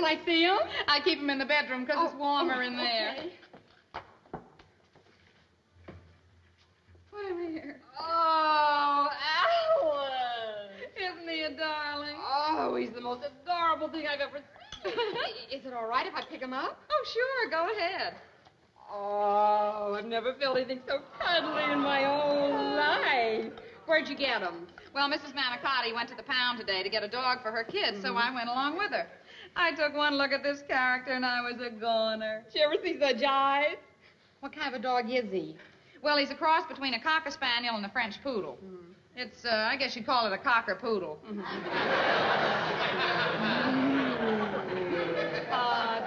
can I see him? I keep him in the bedroom because it's warmer in there. Okay. Put him here. Oh, Alan! Isn't he a darling? Oh, he's the most adorable thing I've ever seen. Is it all right if I pick him up? Oh, sure, go ahead. Oh, I've never felt anything so cuddly in my whole life. Where'd you get him? Well, Mrs. Manicotti went to the pound today to get a dog for her kids, so I went along with her. I took one look at this character, and I was a goner. Did you ever see such eyes? What kind of a dog is he? Well, he's a cross between a cocker spaniel and a French poodle. It's, I guess you'd call it a cocker poodle.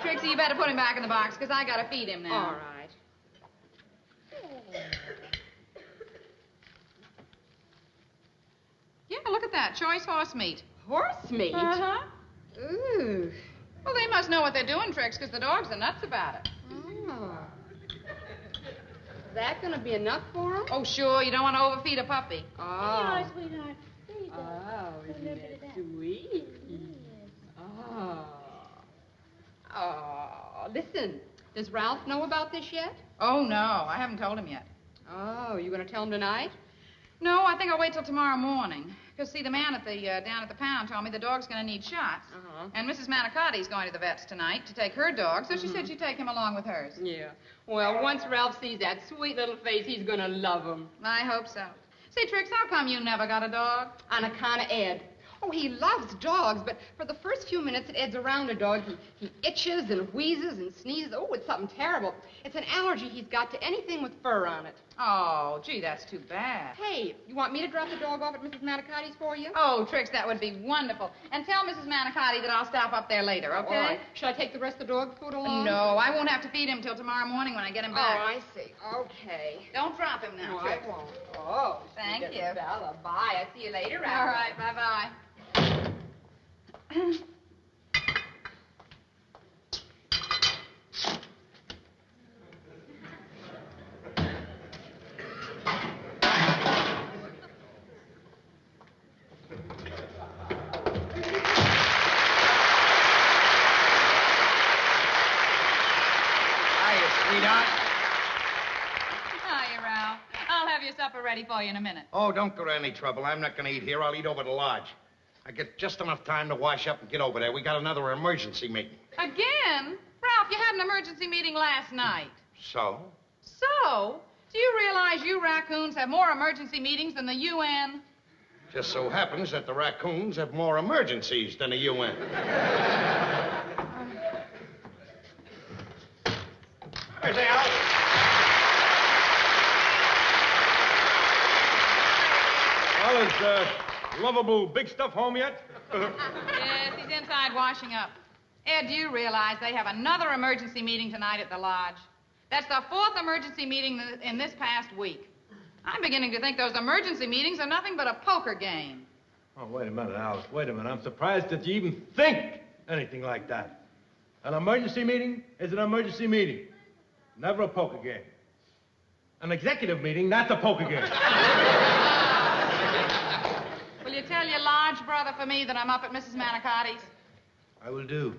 Trixie, you better put him back in the box, because I gotta feed him now. All right. Yeah, look at that. Choice horse meat. Horse meat? Uh-huh. Ooh. Well, they must know what they're doing, Trix, because the dogs are nuts about it. Oh. Is that going to be enough for him? Oh, sure. You don't want to overfeed a puppy. Oh. Yeah, sweetheart. There you go. Oh, isn't it sweet? Oh. Oh. Listen, does Ralph know about this yet? Oh, no. I haven't told him yet. Oh, you going to tell him tonight? No, I think I'll wait till tomorrow morning. Because, see, the man at the down at the pound told me the dog's going to need shots. And Mrs. Manicotti's going to the vet's tonight to take her dog, so she said she'd take him along with hers. Yeah. Well, once Ralph sees that sweet little face, he's going to love him. I hope so. Say, Trix, how come you never got a dog? On account of Ed. Oh, he loves dogs, but for the first few minutes that Ed's around a dog, he itches and wheezes and sneezes. Oh, it's something terrible. It's an allergy he's got to anything with fur on it. Oh, gee, that's too bad. Hey, you want me to drop the dog off at Mrs. Manicotti's for you? Oh, Trix, that would be wonderful. And tell Mrs. Manicotti that I'll stop up there later, okay? All right. Should I take the rest of the dog food along? No, I won't have to feed him till tomorrow morning when I get him back. Oh, I see. Okay. Don't drop him now, No, Trix. I won't. Oh, thank you. Bella. Bye. I see you later, Ralph. All right, bye-bye. Ready for you in a minute. Oh, don't go to any trouble. I'm not going to eat here. I'll eat over at the lodge. I get just enough time to wash up and get over there. We got another emergency meeting. Again? Ralph, you had an emergency meeting last night. So? So? Do you realize you raccoons have more emergency meetings than the UN? Just so happens that the raccoons have more emergencies than the UN. There's Al. Well, is lovable big stuff home yet? Yes, he's inside washing up. Ed, do you realize they have another emergency meeting tonight at the lodge? That's the 4th emergency meeting in this past week. I'm beginning to think those emergency meetings are nothing but a poker game. Oh, wait a minute, Alice. Wait a minute. I'm surprised that you even think anything like that. An emergency meeting is an emergency meeting. Never a poker game. An executive meeting, that's a poker game. Will you tell your lodge brother for me that I'm up at Mrs. Manicotti's? I will do.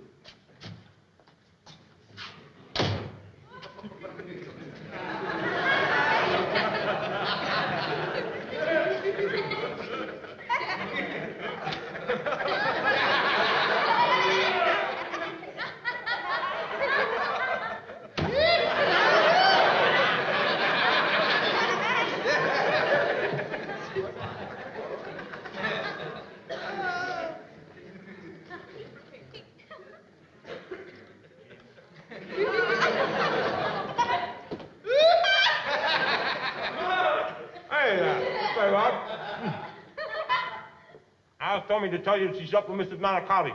Alice told me to tell you that she's up with Mrs. Manicotti's.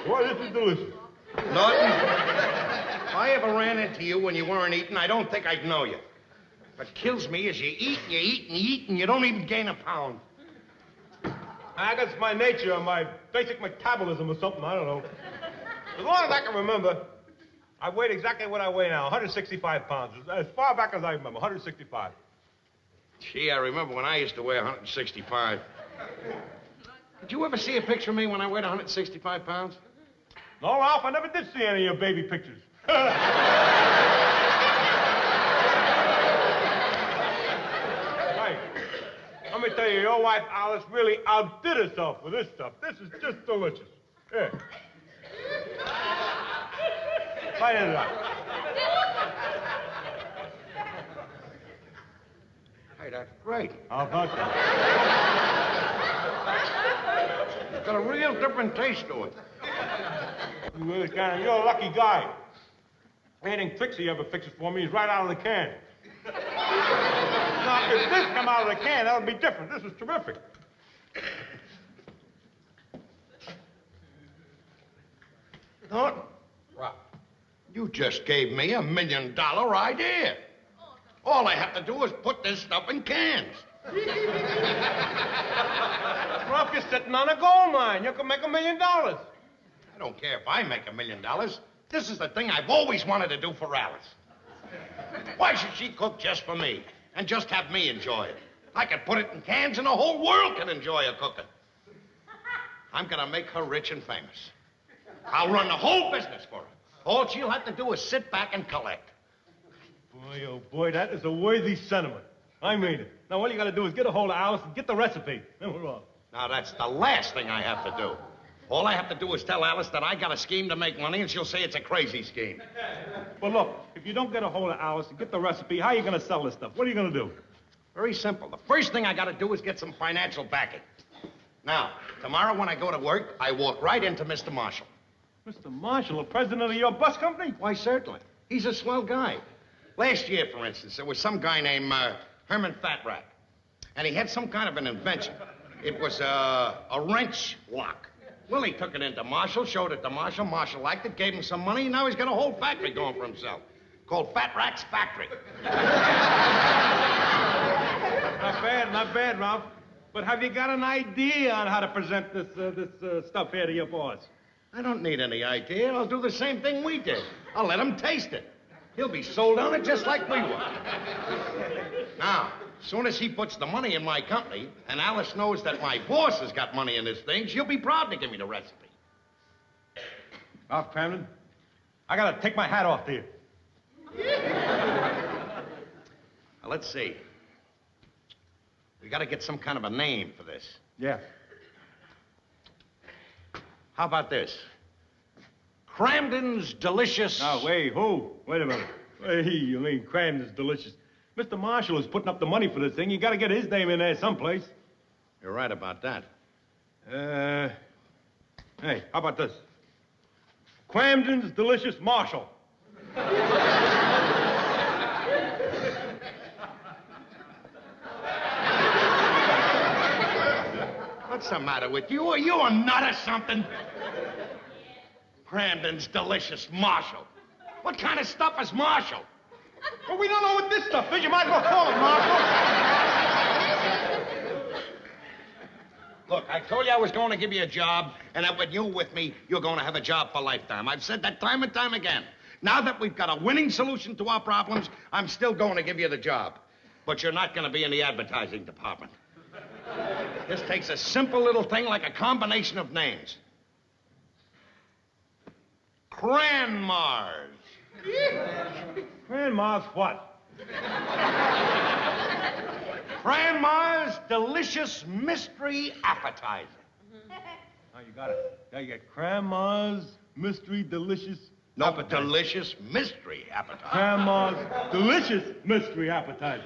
Boy, this is delicious. Norton, if I ever ran into you when you weren't eating, I don't think I'd know you. What kills me is you eat and you eat and you eat and you don't even gain a pound. I guess it's my nature or my basic metabolism or something, I don't know. As long as I can remember, I weighed exactly what I weigh now, 165 pounds. As far back as I remember, 165. Gee, I remember when I used to weigh 165. Did you ever see a picture of me when I weighed 165 pounds? No, Ralph, I never did see any of your baby pictures. Right. Let me tell you, your wife, Alice, really outdid herself with this stuff. This is just delicious. Here. Light it up. Hey, that's great. How about that? It's got a real different taste to it. You're a lucky guy. Anything Trixie ever fixes for me is right out of the can. Now, if this come out of the can, that would be different. This is terrific. Thornton, you just gave me $1 million idea. All I have to do is put this stuff in cans. Ralph, you're sitting on a gold mine. You can make $1 million. I don't care if I make $1 million. This is the thing I've always wanted to do for Alice. Why should she cook just for me and just have me enjoy it? I could put it in cans and the whole world can enjoy her cooking. I'm gonna make her rich and famous. I'll run the whole business for her. All she'll have to do is sit back and collect. Boy, oh boy, that is a worthy sentiment. I mean it. Now, all you gotta do is get a hold of Alice and get the recipe. Then we're off. Now, that's the last thing I have to do. All I have to do is tell Alice that I got a scheme to make money, and she'll say it's a crazy scheme. Well, look, if you don't get a hold of Alice and get the recipe, how are you gonna sell this stuff? What are you gonna do? Very simple. The first thing I got to do is get some financial backing. Now, tomorrow when I go to work, I walk right into Mr. Marshall. Mr. Marshall, the president of your bus company? Why, certainly. He's a swell guy. Last year, for instance, there was some guy named Herman Fatrack, and he had some kind of an invention. It was a wrench lock. Well, he took it into Marshall, showed it to Marshall. Marshall liked it, gave him some money, and now he's got a whole factory going for himself called Fatrack's Factory. Not bad, Ralph. But have you got an idea on how to present this stuff here to your boss? I don't need any idea. I'll do the same thing we did. I'll let him taste it. He'll be sold on it just like we were. Now, as soon as he puts the money in my company, and Alice knows that my boss has got money in this thing, she'll be proud to give me the recipe. Ralph Cramden, I gotta take my hat off to you. Now, let's see. We gotta get some kind of a name for this. Yeah. How about this? Cramden's Delicious... Now, wait a minute. Hey, you mean Cramden's Delicious. Mr. Marshall is putting up the money for this thing. You gotta get his name in there someplace. You're right about that. Hey, how about this? Cramden's Delicious Marshall. What's the matter with you? Are you a nut or something? Cramden's Delicious Marshall. What kind of stuff is Marshall? Well, we don't know what this stuff is. You might as well call it Marshall. Look, I told you I was going to give you a job, and that when you're with me, you're going to have a job for lifetime. I've said that time and time again. Now that we've got a winning solution to our problems, I'm still going to give you the job. But you're not going to be in the advertising department. This takes a simple little thing like a combination of names. Cranmars. Grandma's what? Cranmars Delicious Mystery Appetizer. Oh, you got it. Now you got Grandma's Mystery Delicious No, Appetizer. Delicious Mystery Appetizer. Grandma's Delicious Mystery Appetizer.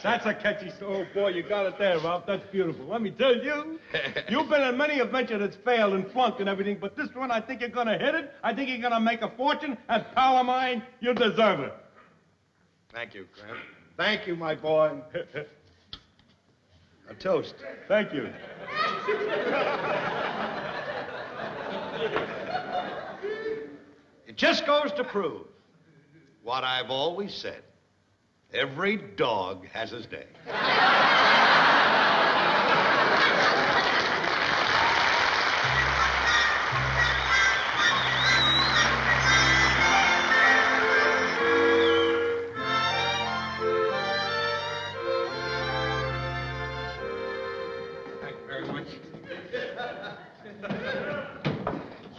That's a catchy story. Oh, boy, you got it there, Ralph. That's beautiful. Let me tell you, you've been in many a venture that's failed and flunked and everything, but this one, I think you're going to hit it. I think you're going to make a fortune. And pal of mine, you deserve it. Thank you, Cram. Thank you, my boy. A toast. Thank you. It just goes to prove what I've always said. Every dog has his day. Thank you very much.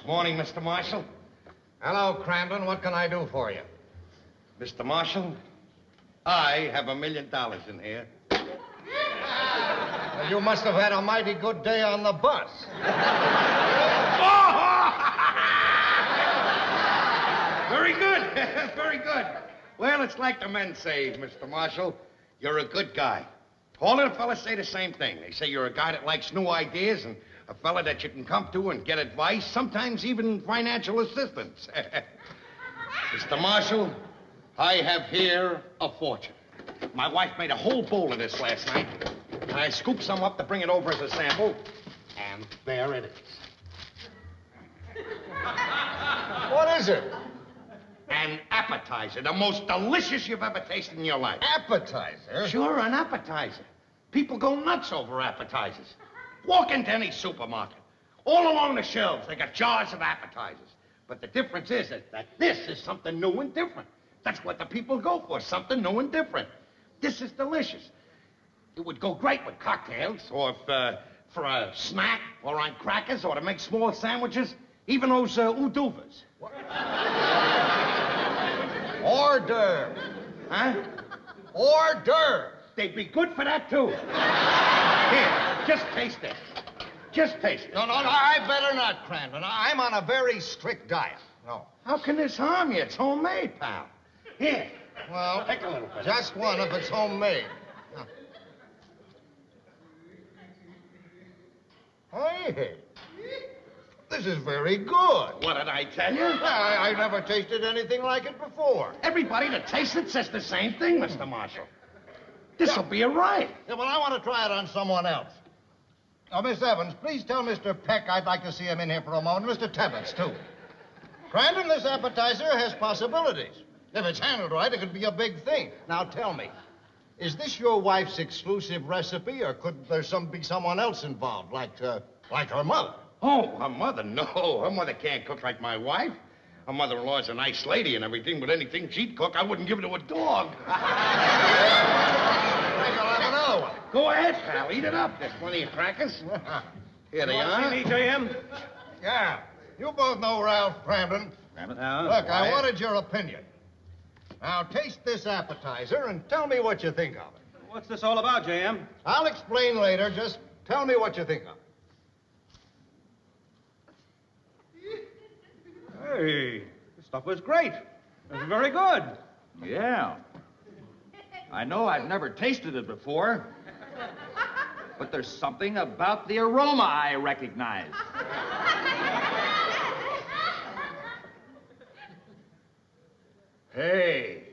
Morning, Mr. Marshall. Hello, Crandon. What can I do for you? Mr. Marshall, I have $1 million in here. Well, you must have had a mighty good day on the bus. Very good. Very good. Well, it's like the men say, Mr. Marshall. You're a good guy. All of the fellas say the same thing. They say you're a guy that likes new ideas and a fella that you can come to and get advice, sometimes even financial assistance. Mr. Marshall, I have here a fortune. My wife made a whole bowl of this last night, and I scooped some up to bring it over as a sample, and there it is. What is it? An appetizer, the most delicious you've ever tasted in your life. Appetizer? Sure, an appetizer. People go nuts over appetizers. Walk into any supermarket. All along the shelves, they got jars of appetizers. But the difference is that this is something new and different. That's what the people go for, something new and different. This is delicious. It would go great with cocktails, or if, for a snack, or on crackers, or to make small sandwiches, even those uduvas. Hors d'oeuvre. Huh? Hors d'oeuvre. They'd be good for that, too. Here, just taste it. Just taste it. No, I better not, Crandon. I'm on a very strict diet. No. How can this harm you? It's homemade, pal. Here. Well, Take a little bit. just one if it's homemade. Hey, this is very good. What did I tell you? I never tasted anything like it before. Everybody that tastes it says the same thing, Mr. Marshall. This'll be a riot. Yeah, but I want to try it on someone else. Now, Miss Evans, please tell Mr. Peck I'd like to see him in here for a moment. Mr. Tebbets, too. Crandon, this appetizer has possibilities. If it's handled right, it could be a big thing. Now, tell me, is this your wife's exclusive recipe, or could there be someone else involved, like her mother? Oh, her mother? No, her mother can't cook like my wife. Her mother-in-law's a nice lady and everything, but anything she'd cook, I wouldn't give it to a dog. I think I'll have another one. Go ahead, pal. Eat it up. There's plenty of crackers. Here they are. See me, J.M.? Yeah. You both know Ralph Crandon. Look, I wanted your opinion. Now, taste this appetizer and tell me what you think of it. What's this all about, J.M.? I'll explain later. Just tell me what you think of it. Hey, this stuff was great. It was very good. Yeah. I know I've never tasted it before, but there's something about the aroma I recognize. Hey,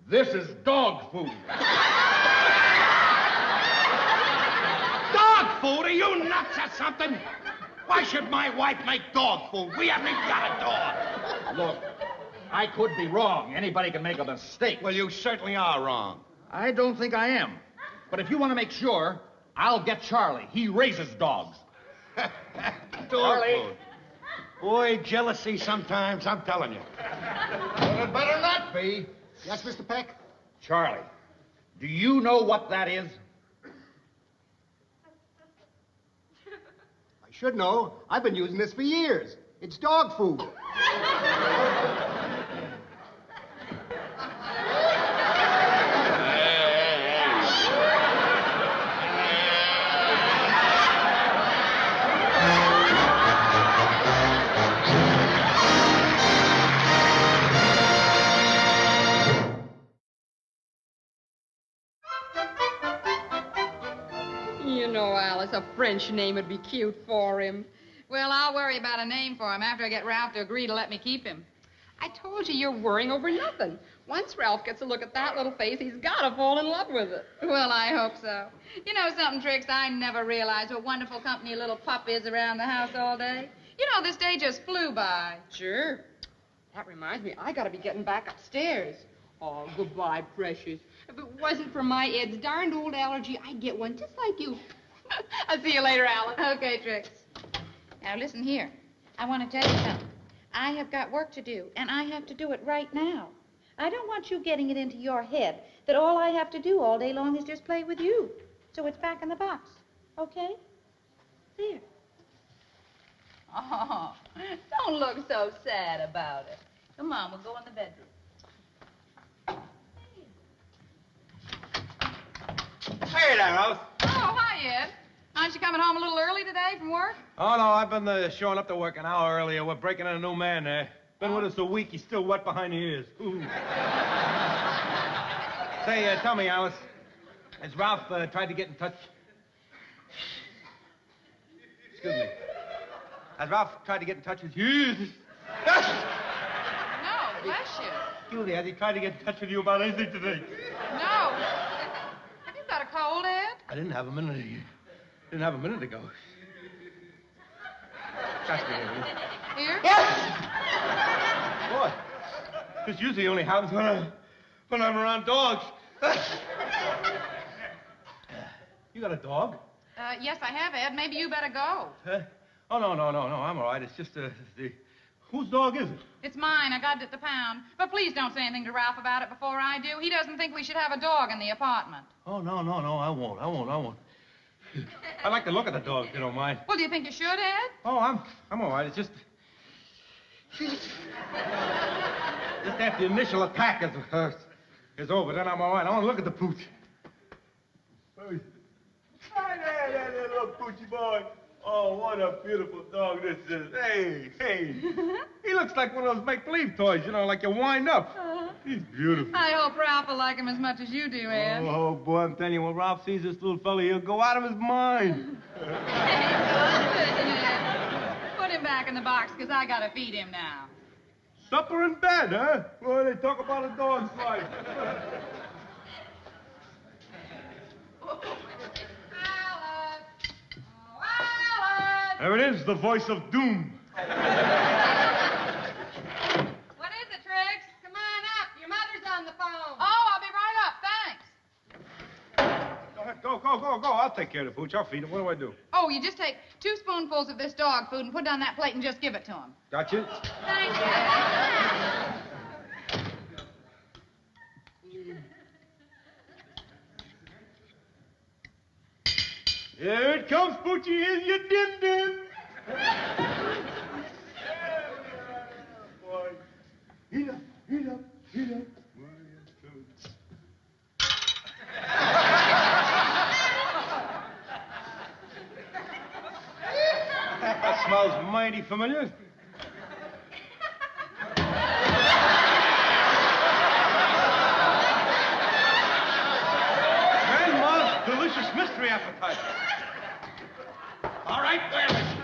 this is dog food. Dog food? Are you nuts or something? Why should my wife make dog food? We haven't even got a dog. Look, I could be wrong. Anybody can make a mistake. Well, you certainly are wrong. I don't think I am. But if you want to make sure, I'll get Charlie. He raises dogs. Dog Charlie. food. Boy, jealousy sometimes, I'm telling you. Well, it better not be. Yes, Mr. Peck? Charlie, do you know what that is? I should know. I've been using this for years. It's dog food. You know, Alice, a French name would be cute for him. Well, I'll worry about a name for him after I get Ralph to agree to let me keep him. I told you you're worrying over nothing. Once Ralph gets a look at that little face, he's got to fall in love with it. Well, I hope so. You know something, Trix? I never realized what wonderful company a little pup is around the house all day. You know, this day just flew by. Sure. That reminds me, I got to be getting back upstairs. Oh, goodbye, precious. If it wasn't for my Ed's darned old allergy, I'd get one just like you. I'll see you later, Alice. Okay, Trix. Now, listen here. I want to tell you something. I have got work to do, and I have to do it right now. I don't want you getting it into your head that all I have to do all day long is just play with you. So it's back in the box. Okay? There. Oh, don't look so sad about it. Come on, we'll go in the bedroom. Hey there, Alice. Oh, hi, Ed. Aren't you coming home a little early today from work? Oh, no, I've been showing up to work an hour earlier. We're breaking in a new man there. Been with us a week. He's still wet behind the ears. Ooh. Say, tell me, Alice, has Ralph tried to get in touch? Excuse me. Has Ralph tried to get in touch with you? No, bless you. Excuse me, has he tried to get in touch with you about anything today? No. Have you got a cold, Ed? I didn't have a minute ago. Trust me, Evelyn. Here? Boy, this usually only happens when I'm around dogs. You got a dog? Yes, I have, Ed. Maybe you better go. Oh, no, I'm all right. It's just, whose dog is it? It's mine. I got it at the pound. But please don't say anything to Ralph about it before I do. He doesn't think we should have a dog in the apartment. Oh, no, I won't. I like the look of the dog, if you don't mind. Well, do you think you should, Ed? Oh, I'm all right. It's just... Just after the initial attack is over, then I'm all right. I want to look at the pooch. Hi there, little poochy boy. Oh, what a beautiful dog this is. Hey. He looks like one of those make-believe toys, you know, like you wind up. He's beautiful. I hope Ralph will like him as much as you do, Ed. Oh, boy, I'm telling you, when Ralph sees this little fella, he'll go out of his mind. Put him back in the box, because I got to feed him now. Supper in bed, huh? Boy, they talk about a dog's life. There it is, the voice of doom. What is it, Trix? Come on up. Your mother's on the phone. Oh, I'll be right up. Thanks. Go ahead, go. I'll take care of the pooch. I'll feed him. What do I do? Oh, you just take 2 spoonfuls of this dog food and put it on that plate and just give it to him. Gotcha. Thank you. Here it comes, Poochie. Here's your dim-dim. Boy. Heat up. That smells mighty familiar. Grandma's delicious mystery appetizer. All right, where is she?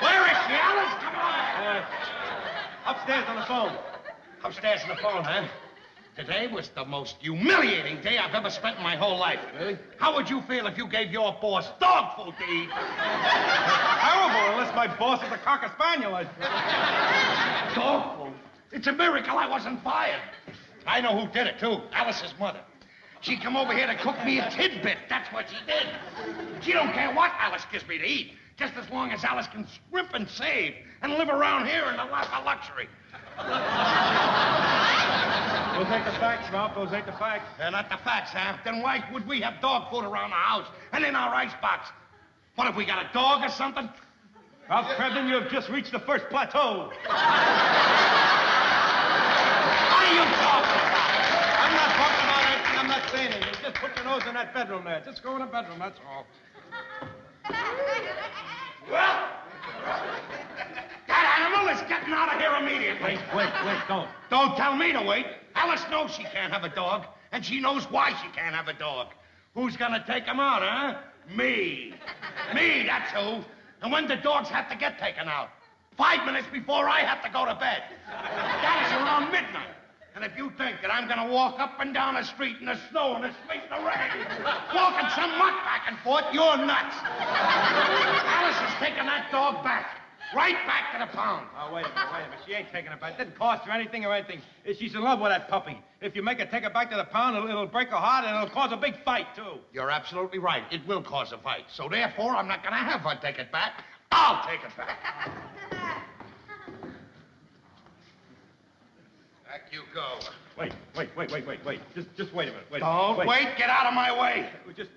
Where is she, Alice? Come on. Upstairs on the phone. Upstairs on the phone, huh? Today was the most humiliating day I've ever spent in my whole life. Really? How would you feel if you gave your boss dog food to eat? Terrible, unless my boss is a cocker spaniel. Dog food? It's a miracle I wasn't fired. I know who did it, too. Alice's mother. She come over here to cook me a tidbit. That's what she did. She don't care what Alice gives me to eat, just as long as Alice can scrimp and save and live around here in a life of luxury. Those ain't the facts, Ralph. Those ain't the facts. They're not the facts, huh? Then why would we have dog food around the house and in our icebox? What, have we got a dog or something? Ralph Crabden, you have just reached the first plateau. What are you talking about? I'm not talking about anything. I'm not saying anything. Just put your nose in that bedroom there. Just go in the bedroom, that's all. Well, that animal is getting out of here immediately. Wait, don't. Don't tell me to wait. Alice knows she can't have a dog, and she knows why she can't have a dog. Who's gonna take him out, huh? Me. Me, that's who. And when do dogs have to get taken out? 5 minutes before I have to go to bed. That is around midnight. And if you think that I'm gonna walk up and down the street in the snow and the sleet and the rain, walking some mutt back and forth, you're nuts. Alice is taking that dog back. Right back to the pound. Oh, wait a minute. She ain't taking it back. It didn't cost her anything or anything. She's in love with that puppy. If you make her take it back to the pound, it'll break her heart and it'll cause a big fight, too. You're absolutely right. It will cause a fight. So therefore, I'm not gonna have her take it back. I'll take it back. Back you go. Wait. Just wait a minute. Don't wait. Get out of my way. Just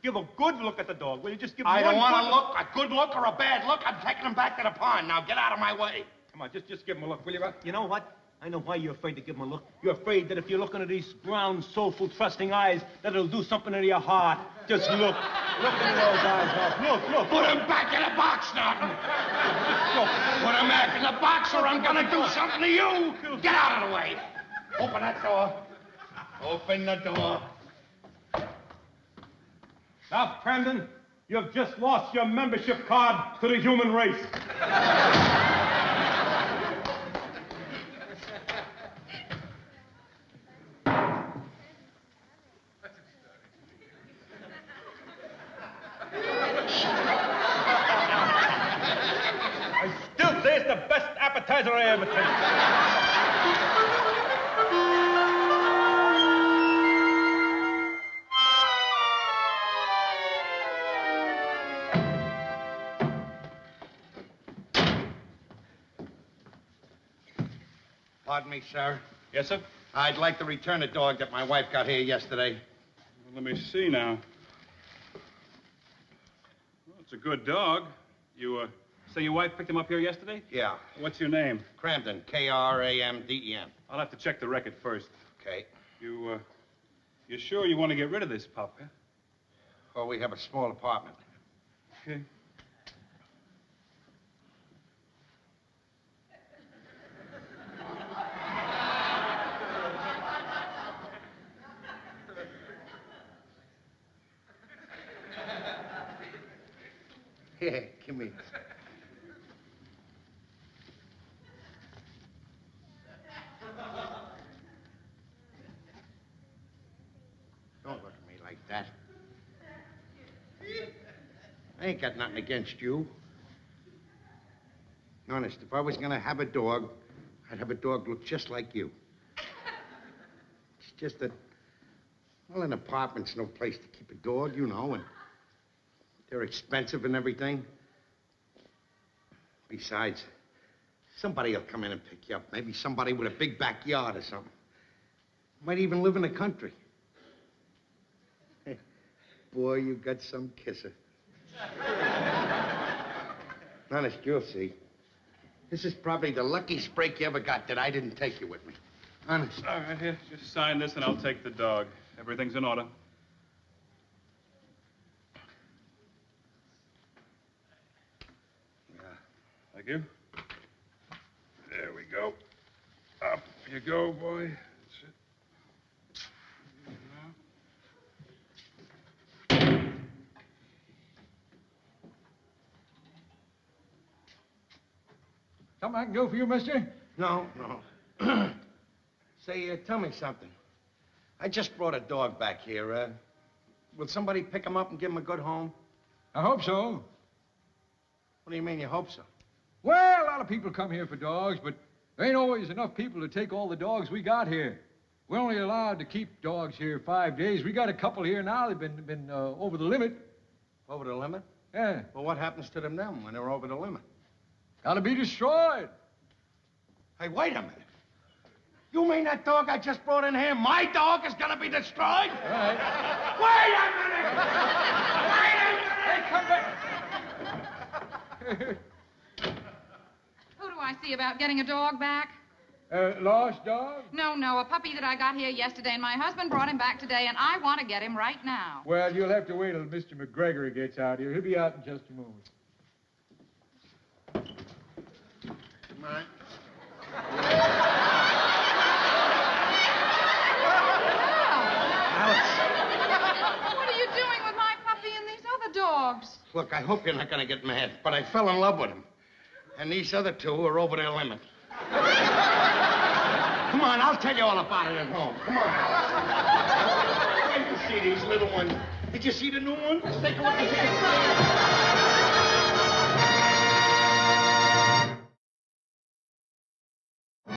give a good look at the dog. Will you just give I don't want one to look, a good look or a bad look. I'm taking him back to the pond. Now get out of my way. Come on, just give him a look, will you? You know what? I know why you're afraid to give him a look. You're afraid that if you look into these brown, soulful, trusting eyes, that it'll do something to your heart. Just look. Look into those eyes, Doc. Look. Put him back in the box, Norton. Put him back in the box or I'm gonna do something to you. Get out of the way. Open that door. Open the door. Now, Brandon, you've just lost your membership card to the human race. I still say it's the best appetizer I ever tasted. Pardon me, sir. Yes, sir? I'd like to return a dog that my wife got here yesterday. Well, let me see now. Well, it's a good dog. You, say your wife picked him up here yesterday? Yeah. What's your name? Cramden. K-R-A-M-D-E-N. I'll have to check the record first. Okay. You sure you want to get rid of this pup, huh? Well, we have a small apartment. Okay. Yeah, come here. Don't look at me like that. I ain't got nothing against you. Honest, if I was gonna have a dog, I'd have a dog look just like you. It's just that, well, an apartment's no place to keep a dog, you know, and they're expensive and everything. Besides, somebody will come in and pick you up. Maybe somebody with a big backyard or something. Might even live in the country. Boy, you got some kisser. Honest, you'll see. This is probably the luckiest break you ever got that I didn't take you with me. Honest. All right, here. Just sign this and I'll take the dog. Everything's in order. Thank you. There we go. Up you go, boy. That's it. Something I can do for you, mister? No. Say, tell me something. I just brought a dog back here. Will somebody pick him up and give him a good home? I hope so. What do you mean you hope so? Well, a lot of people come here for dogs, but there ain't always enough people to take all the dogs we got here. We're only allowed to keep dogs here 5 days. We got a couple here now that have been over the limit. Over the limit? Yeah. Well, what happens to them then when they're over the limit? Gotta be destroyed. Hey, wait a minute. You mean that dog I just brought in here, my dog, is gonna be destroyed? All right. Wait a minute! Wait a minute! Hey, come back. Who do I see about getting a dog back? Lost dog? No, a puppy that I got here yesterday, and my husband brought him back today, and I want to get him right now. Well, you'll have to wait till Mr. McGregor gets out here. He'll be out in just a moment. Come on. What are you doing with my puppy and these other dogs? Look, I hope you're not gonna get mad, but I fell in love with him. And these other two are over their limit. Come on, I'll tell you all about it at home. Come on. Wait to see these little ones. Did you see the new one? Let's take a look at this.